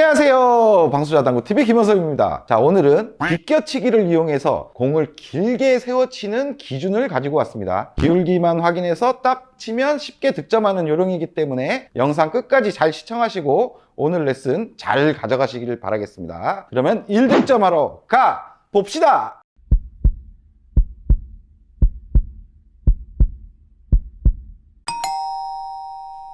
안녕하세요, 방수자당구TV 김원섭입니다. 자, 오늘은 비껴치기를 이용해서 공을 길게 세워치는 기준을 가지고 왔습니다. 기울기만 확인해서 딱 치면 쉽게 득점하는 요령이기 때문에 영상 끝까지 잘 시청하시고 오늘 레슨 잘 가져가시길 바라겠습니다. 그러면 1득점하러 가 봅시다.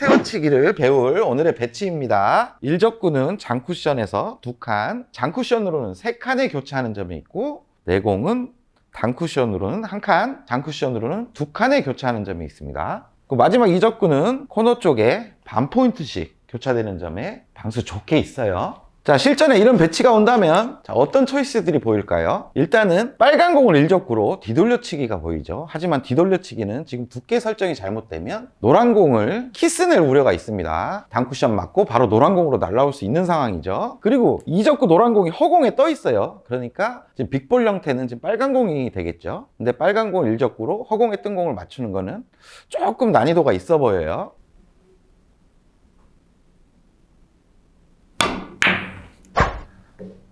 세워치기를 배울 오늘의 배치입니다. 1적구는 장쿠션에서 2칸, 장쿠션으로는 3칸에 교차하는 점이 있고, 내공은 단쿠션으로는 1칸, 장쿠션으로는 2칸에 교차하는 점이 있습니다. 마지막 2적구는 코너 쪽에 반 포인트씩 교차되는 점에 방수 좋게 있어요. 자, 실전에 이런 배치가 온다면 어떤 초이스들이 보일까요? 일단은 빨간 공을 1적구로 뒤돌려치기가 보이죠. 하지만 뒤돌려치기는 지금 두께 설정이 잘못되면 노란 공을 키스낼 우려가 있습니다. 단쿠션 맞고 바로 노란 공으로 날아올 수 있는 상황이죠. 그리고 2적구 노란 공이 허공에 떠 있어요. 그러니까 지금 빅볼 형태는 지금 빨간 공이 되겠죠. 근데 빨간 공을 1적구로 허공에 뜬 공을 맞추는 거는 조금 난이도가 있어 보여요.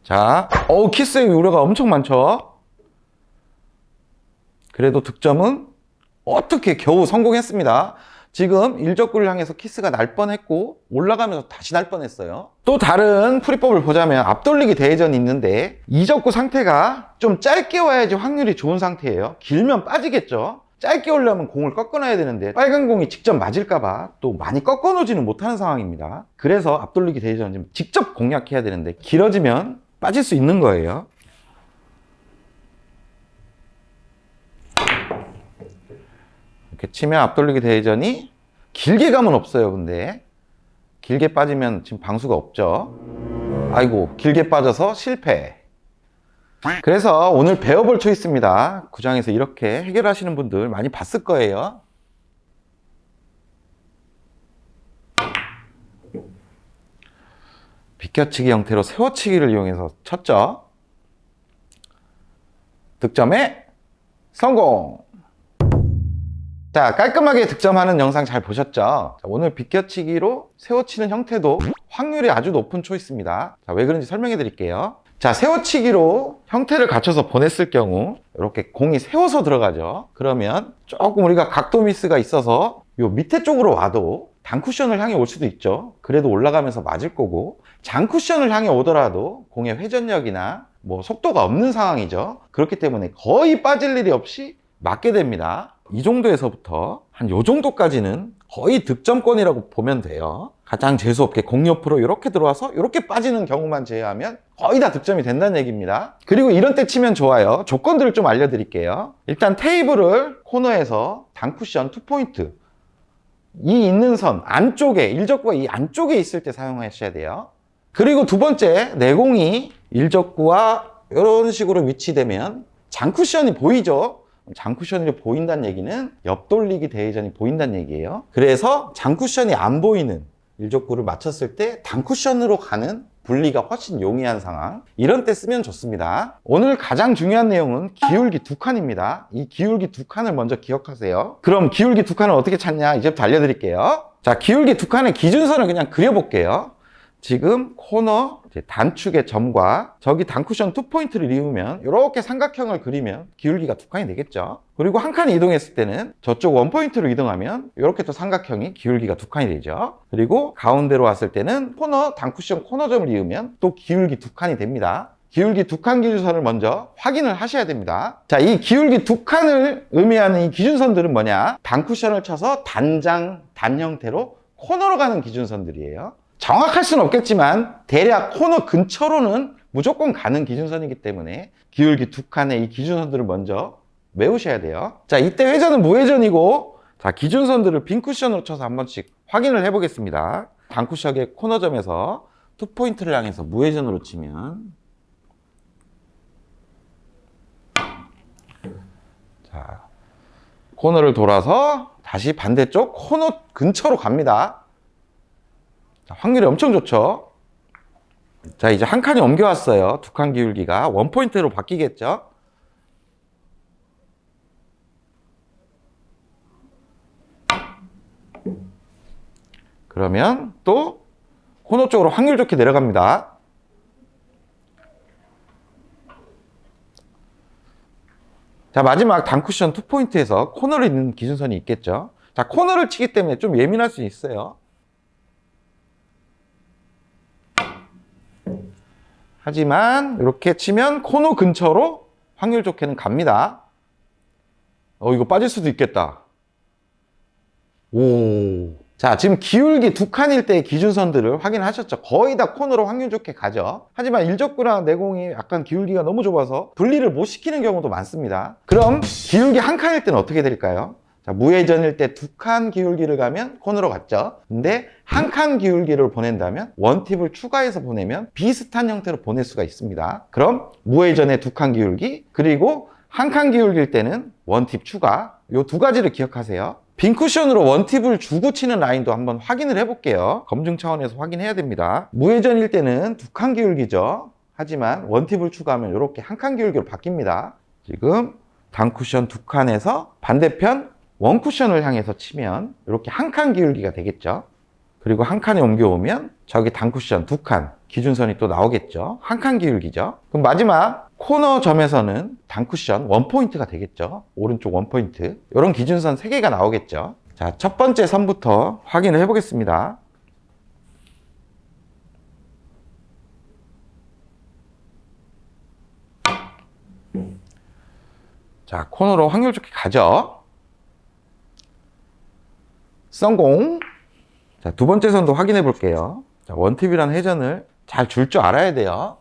자, 키스의 우려가 엄청 많죠. 그래도 득점은 어떻게 겨우 성공했습니다. 지금 1적구를 향해서 키스가 날 뻔했고 올라가면서 다시 날 뻔했어요. 또 다른 풀이법을 보자면 앞돌리기 대회전이 있는데 2적구 상태가 좀 짧게 와야지 확률이 좋은 상태예요. 길면 빠지겠죠. 짧게 오려면 공을 꺾어놔야 되는데 빨간 공이 직접 맞을까봐 또 많이 꺾어놓지는 못하는 상황입니다. 그래서 앞돌리기 대회전은 좀 직접 공략해야 되는데 길어지면 빠질 수 있는 거예요. 이렇게 치면 앞돌리기 대회전이 길게 가면 없어요. 근데 길게 빠지면 지금 방수가 없죠. 아이고, 길게 빠져서 실패. 그래서 오늘 배워볼 초이스입니다. 구장에서 이렇게 해결하시는 분들 많이 봤을 거예요. 비껴치기 형태로 세워치기를 이용해서 쳤죠. 득점에 성공! 자, 깔끔하게 득점하는 영상 잘 보셨죠? 자, 오늘 비껴치기로 세워치는 형태도 확률이 아주 높은 초이스입니다. 자, 왜 그런지 설명해 드릴게요. 자, 세워치기로 형태를 갖춰서 보냈을 경우 이렇게 공이 세워서 들어가죠. 그러면 조금 우리가 각도 미스가 있어서 요 밑에 쪽으로 와도 단쿠션을 향해 올 수도 있죠. 그래도 올라가면서 맞을 거고, 장쿠션을 향해 오더라도 공의 회전력이나 속도가 없는 상황이죠. 그렇기 때문에 거의 빠질 일이 없이 맞게 됩니다. 이 정도에서부터 한 요 정도까지는 거의 득점권이라고 보면 돼요. 가장 재수없게 공 옆으로 이렇게 들어와서 이렇게 빠지는 경우만 제외하면 거의 다 득점이 된다는 얘기입니다. 그리고 이런 때 치면 좋아요. 조건들을 좀 알려드릴게요. 일단 테이블을 코너에서 단쿠션 2포인트, 이 있는 선 안쪽에, 1적구가 이 안쪽에 있을 때 사용하셔야 돼요. 그리고 두 번째, 내공이 1적구와 이런 식으로 위치되면 장쿠션이 보이죠. 장쿠션이 보인다는 얘기는 옆돌리기 대회전이 보인다는 얘기예요. 그래서 장쿠션이 안 보이는 1적구를 맞췄을 때 단쿠션으로 가는 분리가 훨씬 용이한 상황, 이런 때 쓰면 좋습니다. 오늘 가장 중요한 내용은 기울기 2칸입니다. 이 기울기 2칸을 먼저 기억하세요. 그럼 기울기 2칸을 어떻게 찾냐, 이제부터 알려드릴게요. 자, 기울기 2칸의 기준선을 그냥 그려볼게요. 지금 코너 단축의 점과 저기 단쿠션 2포인트를 이으면 이렇게 삼각형을 그리면 기울기가 2칸이 되겠죠. 그리고 한 칸이 이동했을 때는 저쪽 1포인트로 이동하면 이렇게 또 삼각형이 기울기가 2칸이 되죠. 그리고 가운데로 왔을 때는 코너 단쿠션 코너점을 이으면 또 기울기 2칸이 됩니다. 기울기 2칸 기준선을 먼저 확인을 하셔야 됩니다. 자, 이 기울기 2칸을 의미하는 이 기준선들은 뭐냐? 단쿠션을 쳐서 단 형태로 코너로 가는 기준선들이에요. 정확할 수는 없겠지만 대략 코너 근처로는 무조건 가는 기준선이기 때문에 기울기 2칸의 이 기준선들을 먼저 외우셔야 돼요. 자, 이때 회전은 무회전이고, 자, 기준선들을 빈 쿠션으로 쳐서 한 번씩 확인을 해보겠습니다. 단쿠션의 코너점에서 2포인트를 향해서 무회전으로 치면, 자, 코너를 돌아서 다시 반대쪽 코너 근처로 갑니다. 자, 확률이 엄청 좋죠. 자, 이제 한 칸이 옮겨왔어요. 2칸 기울기가 1포인트로 바뀌겠죠. 그러면 또 코너 쪽으로 확률 좋게 내려갑니다. 자, 마지막 단쿠션 2포인트에서 코너를 잇는 기준선이 있겠죠. 자, 코너를 치기 때문에 좀 예민할 수 있어요. 하지만 이렇게 치면 코너 근처로 확률 좋게는 갑니다. 이거 빠질 수도 있겠다. 오. 자, 지금 기울기 두 칸일 때의 기준선들을 확인하셨죠? 거의 다 코너로 확률 좋게 가죠. 하지만 일적구랑 내공이 약간 기울기가 너무 좁아서 분리를 못 시키는 경우도 많습니다. 그럼 기울기 한 칸일 때는 어떻게 될까요? 자, 무회전일 때 두 칸 기울기를 가면 코너로 갔죠. 근데 한 칸 기울기를 보낸다면 원팁을 추가해서 보내면 비슷한 형태로 보낼 수가 있습니다. 그럼 무회전의 두 칸 기울기, 그리고 한 칸 기울기일 때는 원팁 추가, 이 두 가지를 기억하세요. 빈 쿠션으로 원팁을 주고 치는 라인도 한번 확인을 해볼게요. 검증 차원에서 확인해야 됩니다. 무회전일 때는 두 칸 기울기죠. 하지만 원팁을 추가하면 이렇게 한 칸 기울기로 바뀝니다. 지금 단쿠션 두 칸에서 반대편 원쿠션을 향해서 치면 이렇게 한 칸 기울기가 되겠죠. 그리고 한 칸에 옮겨오면 저기 단쿠션 두 칸 기준선이 또 나오겠죠. 한 칸 기울기죠. 그럼 마지막 코너 점에서는 단쿠션 원포인트가 되겠죠. 오른쪽 원포인트. 이런 기준선 3개가 나오겠죠. 자, 첫 번째 선부터 확인을 해보겠습니다. 자, 코너로 확률 좋게 가죠. 성공. 자, 두 번째 선도 확인해 볼게요. 자, 원팁이라는 회전을 잘 줄 줄 알아야 돼요.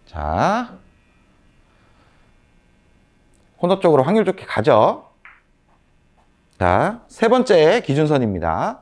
자, 코너 쪽으로 확률 좋게 가죠. 자, 세 번째 기준선입니다.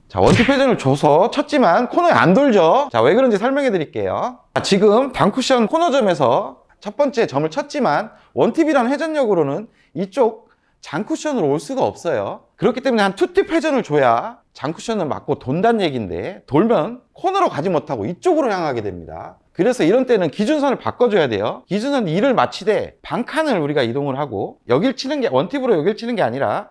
자, 원팁 회전을 줘서 쳤지만 코너에 안 돌죠. 자, 왜 그런지 설명해 드릴게요. 자, 지금 단쿠션 코너점에서 첫 번째 점을 쳤지만 원팁이라는 회전력으로는 이쪽 장쿠션으로 올 수가 없어요. 그렇기 때문에 한 투팁 회전을 줘야 장쿠션을 맞고 돈다는 얘기인데, 돌면 코너로 가지 못하고 이쪽으로 향하게 됩니다. 그래서 이런 때는 기준선을 바꿔줘야 돼요. 기준선 2를 마치되 반칸을 우리가 이동을 하고, 여길 치는 게 원팁으로 여길 치는 게 아니라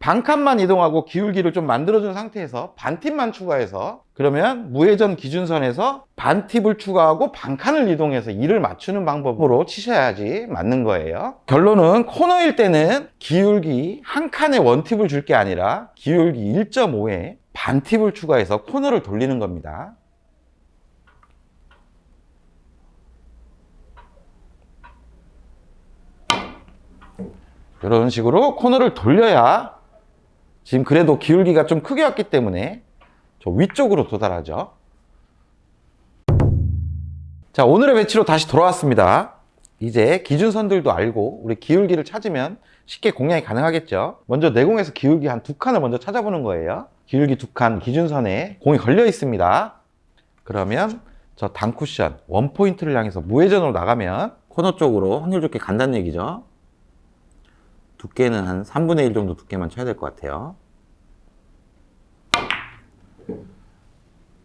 반칸만 이동하고 기울기를 좀 만들어준 상태에서 반팁만 추가해서, 그러면 무회전 기준선에서 반팁을 추가하고 반칸을 이동해서 2를 맞추는 방법으로 치셔야지 맞는 거예요. 결론은 코너일 때는 기울기 한 칸에 원팁을 줄 게 아니라 기울기 1.5에 반팁을 추가해서 코너를 돌리는 겁니다. 이런 식으로 코너를 돌려야, 지금 그래도 기울기가 좀 크게 왔기 때문에 저 위쪽으로 도달하죠. 자, 오늘의 배치로 다시 돌아왔습니다. 이제 기준선들도 알고 우리 기울기를 찾으면 쉽게 공략이 가능하겠죠. 먼저 내공에서 기울기 한 두 칸을 먼저 찾아보는 거예요. 기울기 두 칸 기준선에 공이 걸려 있습니다. 그러면 저 단쿠션 원포인트를 향해서 무회전으로 나가면 코너 쪽으로 확률 좋게 간다는 얘기죠. 두께는 한 3분의 1 정도 두께만 쳐야 될 것 같아요.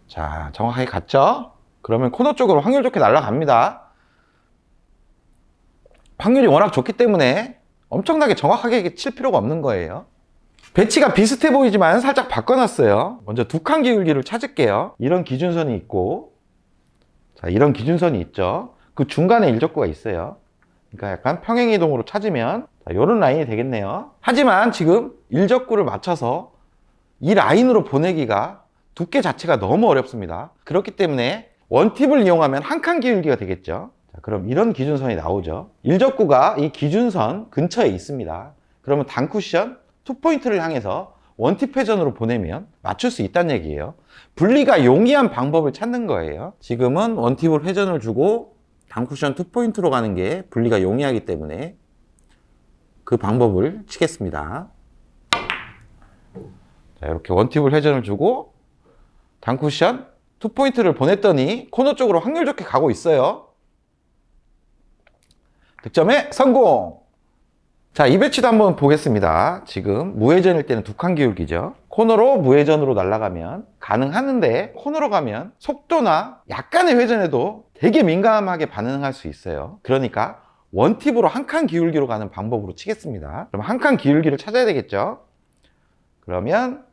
자, 정확하게 갔죠? 그러면 코너 쪽으로 확률 좋게 날아갑니다. 확률이 워낙 좋기 때문에 엄청나게 정확하게 칠 필요가 없는 거예요. 배치가 비슷해 보이지만 살짝 바꿔놨어요. 먼저 두 칸 기울기를 찾을게요. 이런 기준선이 있고, 자, 이런 기준선이 있죠. 그 중간에 일적구가 있어요. 그러니까 약간 평행이동으로 찾으면 이런 라인이 되겠네요. 하지만 지금 일적구를 맞춰서 이 라인으로 보내기가 두께 자체가 너무 어렵습니다. 그렇기 때문에 원팁을 이용하면 한 칸 기울기가 되겠죠. 자, 그럼 이런 기준선이 나오죠. 일적구가 이 기준선 근처에 있습니다. 그러면 단쿠션 2포인트를 향해서 원팁 회전으로 보내면 맞출 수 있다는 얘기예요. 분리가 용이한 방법을 찾는 거예요. 지금은 원팁을 회전을 주고 단쿠션 2포인트로 가는 게 분리가 용이하기 때문에 그 방법을 치겠습니다. 자, 이렇게 원팁을 회전을 주고 단쿠션 2포인트를 보냈더니 코너 쪽으로 확률 좋게 가고 있어요. 득점에 성공! 자, 이 배치도 한번 보겠습니다. 지금 무회전일 때는 두 칸 기울기죠. 코너로 무회전으로 날아가면 가능하는데 코너로 가면 속도나 약간의 회전에도 되게 민감하게 반응할 수 있어요. 그러니까 원팁으로 한 칸 기울기로 가는 방법으로 치겠습니다. 그럼 한 칸 기울기를 찾아야 되겠죠. 그러면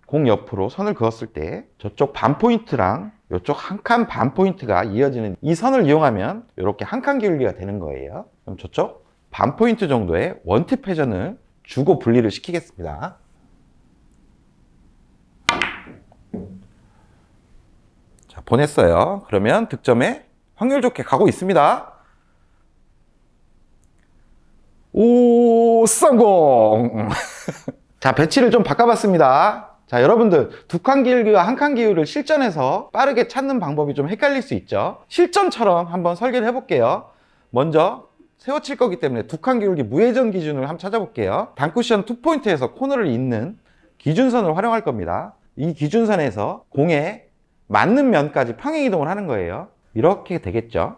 공 옆으로 선을 그었을 때 저쪽 반 포인트랑 이쪽 한 칸 반 포인트가 이어지는 이 선을 이용하면 이렇게 한 칸 기울기가 되는 거예요. 그럼 저쪽 반 포인트 정도의 원팁 회전을 주고 분리를 시키겠습니다. 자, 보냈어요. 그러면 득점에 확률 좋게 가고 있습니다. 오, 성공! 자, 배치를 좀 바꿔봤습니다. 자, 여러분들 두 칸 기울기와 한 칸 기울기를 실전에서 빠르게 찾는 방법이 좀 헷갈릴 수 있죠. 실전처럼 한번 설계를 해볼게요. 먼저 세워칠 거기 때문에 두 칸 기울기 무회전 기준을 한번 찾아볼게요. 단쿠션 2포인트에서 코너를 잇는 기준선을 활용할 겁니다. 이 기준선에서 공에 맞는 면까지 평행 이동을 하는 거예요. 이렇게 되겠죠.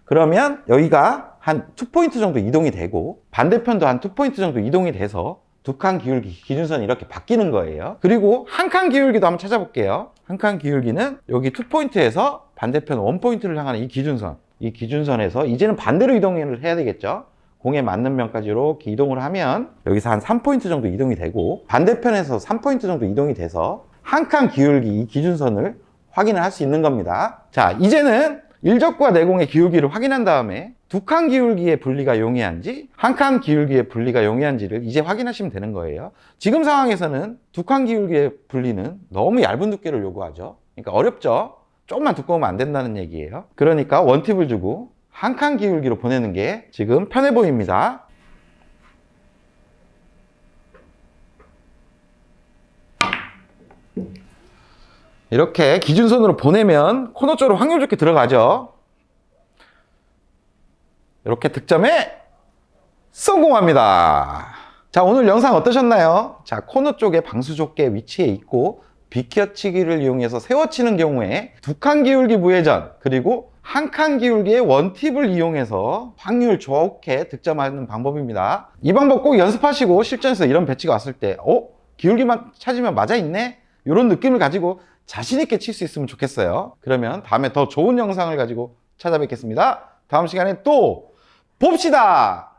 그러면 여기가 한 2포인트 정도 이동이 되고 반대편도 한 2포인트 정도 이동이 돼서 두 칸 기울기 기준선이 이렇게 바뀌는 거예요. 그리고 한 칸 기울기도 한번 찾아볼게요. 한 칸 기울기는 여기 2포인트에서 반대편 1포인트를 향하는 이 기준선, 이 기준선에서 이제는 반대로 이동을 해야 되겠죠. 공에 맞는 면까지 이렇게 이동을 하면 여기서 한 3포인트 정도 이동이 되고 반대편에서 3포인트 정도 이동이 돼서 한 칸 기울기 이 기준선을 확인을 할 수 있는 겁니다. 자, 이제는 일적과 내공의 기울기를 확인한 다음에 두 칸 기울기의 분리가 용이한지 한 칸 기울기의 분리가 용이한지를 이제 확인하시면 되는 거예요. 지금 상황에서는 두 칸 기울기의 분리는 너무 얇은 두께를 요구하죠. 그러니까 어렵죠. 조금만 두꺼우면 안 된다는 얘기예요. 그러니까 원팁을 주고 한 칸 기울기로 보내는 게 지금 편해 보입니다. 이렇게 기준선으로 보내면 코너 쪽으로 확률 좋게 들어가죠. 이렇게 득점에 성공합니다. 자, 오늘 영상 어떠셨나요? 자, 코너 쪽에 방수 좁게 위치해 있고 비켜치기를 이용해서 세워치는 경우에 두 칸 기울기 무회전 그리고 한 칸 기울기의 원팁을 이용해서 확률 좋게 득점하는 방법입니다. 이 방법 꼭 연습하시고 실전에서 이런 배치가 왔을 때 기울기만 찾으면 맞아 있네? 이런 느낌을 가지고 자신 있게 칠 수 있으면 좋겠어요. 그러면 다음에 더 좋은 영상을 가지고 찾아뵙겠습니다. 다음 시간에 또 봅시다.